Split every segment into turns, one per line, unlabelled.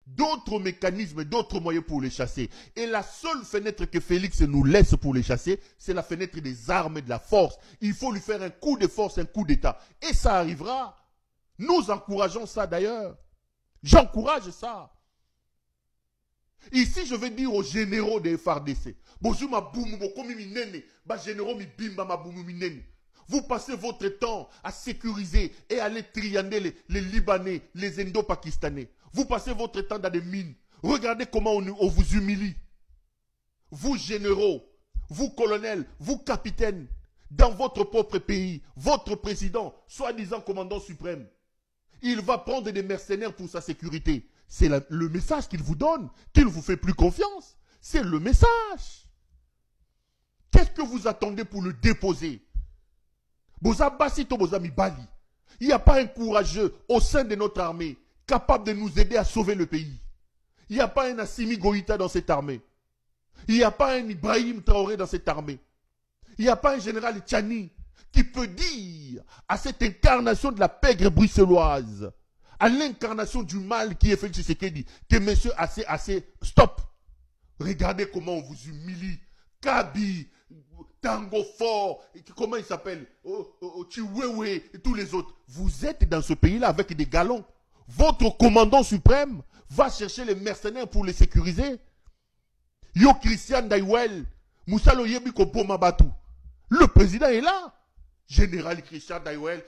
d'autres mécanismes, d'autres moyens pour les chasser. Et la seule fenêtre que Félix nous laisse pour les chasser, c'est la fenêtre des armes et de la force. Il faut lui faire un coup de force, un coup d'État. Et ça arrivera. Nous encourageons ça d'ailleurs. J'encourage ça. Ici, je vais dire aux généraux des FARDC. Vous passez votre temps à sécuriser et à aller triander les Libanais, les Indo-Pakistanais. Vous passez votre temps dans des mines. Regardez comment on vous humilie. Vous généraux, vous colonels, vous capitaines, dans votre propre pays, votre président, soi-disant commandant suprême, il va prendre des mercenaires pour sa sécurité. C'est le message qu'il vous donne, qu'il ne vous fait plus confiance. C'est le message. Qu'est-ce que vous attendez pour le déposer? Il n'y a pas un courageux au sein de notre armée capable de nous aider à sauver le pays. Il n'y a pas un Assimi Goïta dans cette armée. Il n'y a pas un Ibrahim Traoré dans cette armée. Il n'y a pas un général Tchani qui peut dire à cette incarnation de la pègre bruxelloise, à l'incarnation du mal qui est Félix Tshisekedi, que monsieur, assez, stop. Regardez comment on vous humilie. Kabi, Tango Fort, comment il s'appelle, Chiwewe et tous les autres. Vous êtes dans ce pays-là avec des galons. Votre commandant suprême va chercher les mercenaires pour les sécuriser. Yo Christian Daiwel, Moussalo Yebiko Bomabatu. Le président est là. Général Christian Daiwel.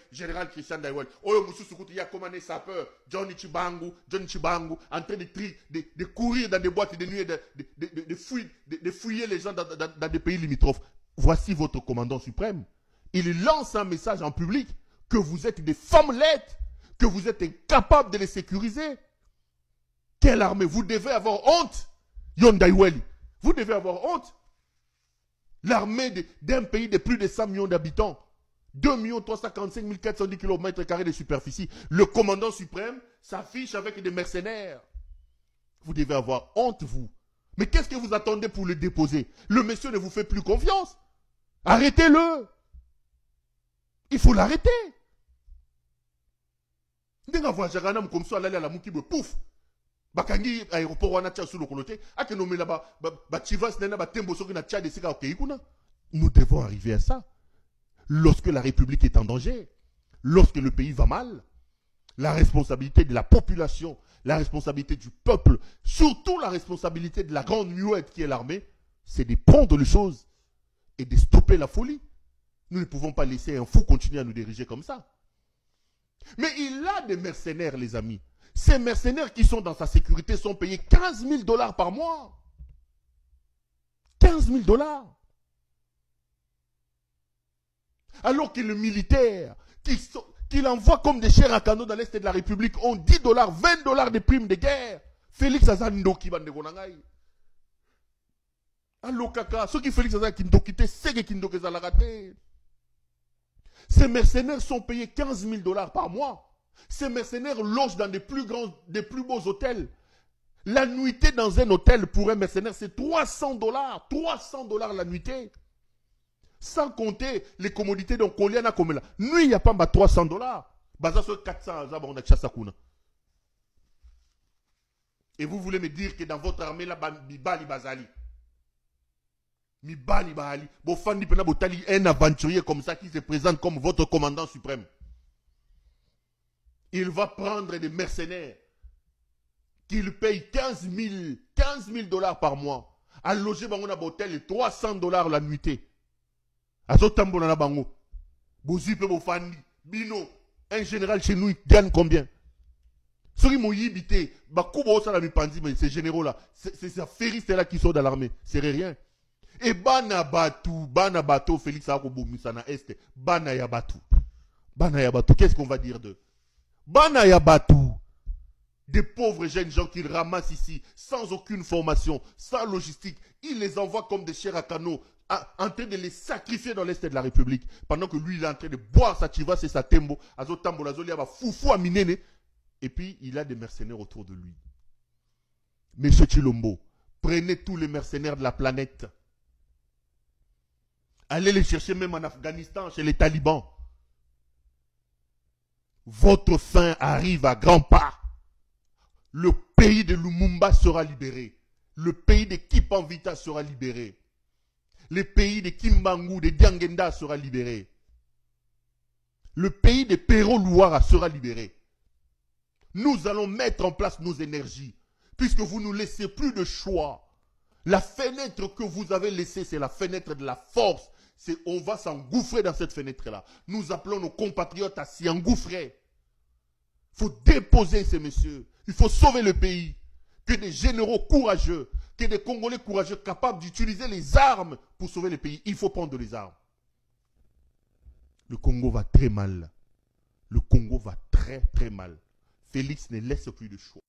Oyo Moussou Soukoutou, il y a commandé sapeur, Johnny Chibangu, en train de courir dans des boîtes de nuit, de fouiller les gens dans des pays limitrophes. Voici votre commandant suprême. Il lance un message en public que vous êtes des femmelettes, que vous êtes incapables de les sécuriser. Quelle armée? Vous devez avoir honte. Yondaiweli, vous devez avoir honte. L'armée d'un pays de plus de 100 millions d'habitants, 2 345 410 km² de superficie, le commandant suprême s'affiche avec des mercenaires. Vous devez avoir honte, vous. Mais qu'est-ce que vous attendez pour le déposer? Le monsieur ne vous fait plus confiance. Arrêtez-le. Il faut l'arrêter. Comme ça, là, la mouki, pouf. Bakangi aéroport wana tia sous le coloté, akenomé là-bas, chivas nena ba tembo soki na tia de sika okeikuna. Nous devons arriver à ça. Lorsque la République est en danger, lorsque le pays va mal, la responsabilité de la population, la responsabilité du peuple, surtout la responsabilité de la grande muette qui est l'armée, c'est de prendre les choses et de stopper la folie. Nous ne pouvons pas laisser un fou continuer à nous diriger comme ça. Mais il a des mercenaires, les amis. Ces mercenaires qui sont dans sa sécurité sont payés 15 000 $ par mois. 15 000 $. Alors que le militaire, qu'il envoie comme des chairs à canon dans l'Est de la République, ont 10 $, 20 $ de primes de guerre. Félix Azandoki Bandegonangaï. Alors kaka, ceux qui Félix Azandoki, c'est que Kindoki Zalarate. Ces mercenaires sont payés 15 000 $ par mois. Ces mercenaires logent dans des plus beaux hôtels. La nuitée dans un hôtel pour un mercenaire, c'est 300 $. 300 $ la nuitée. Sans compter les commodités dont on y en a comme là. Nous, il n'y a pas 300 $. Baza sur 400, on a chassakuna. Et vous voulez me dire que dans votre armée, là, Mibali Bazali. Mibali Bazali. Bofandi Pena Botali, un aventurier comme ça qui se présente comme votre commandant suprême. Il va prendre des mercenaires qu'il paye 15 000 $ par mois. À loger dans un hôtel et 300 $ la nuitée. Azotambo na bango. Bozipe Bofandi. Bino. Un général chez nous, il gagne combien? Ceux qui m'ont yibité, ces généraux-là, c'est ces affairistes-là qui sont dans l'armée. C'est rien. Et Banabatou, Félix Akobomusana Est, Banayabatou. Banayabatou, qu'est-ce qu'on va dire d'eux? Banayabatou. Des pauvres jeunes gens qu'ils ramassent ici, sans aucune formation, sans logistique. Ils les envoient comme des chairs à canot, en train de les sacrifier dans l'Est de la République. Pendant que lui, il est en train de boire sa chivas et sa tembo, azotambo, lazoliaba, foufou à minene. Et puis, il a des mercenaires autour de lui. Monsieur Chilombo, prenez tous les mercenaires de la planète. Allez les chercher même en Afghanistan, chez les talibans. Votre fin arrive à grands pas. Le pays de Lumumba sera libéré. Le pays de Kipanvita sera libéré. Le pays de Kimbangu, de Diangenda sera libéré. Le pays de Pero Luara sera libéré. Nous allons mettre en place nos énergies, puisque vous ne nous laissez plus de choix. La fenêtre que vous avez laissée, c'est la fenêtre de la force. On va s'engouffrer dans cette fenêtre-là. Nous appelons nos compatriotes à s'y engouffrer. Il faut déposer ces messieurs. Il faut sauver le pays. Que des généraux courageux, que des Congolais courageux capables d'utiliser les armes pour sauver le pays. Il faut prendre les armes. Le Congo va très mal. Le Congo va très très mal. Félix ne laisse plus de choix.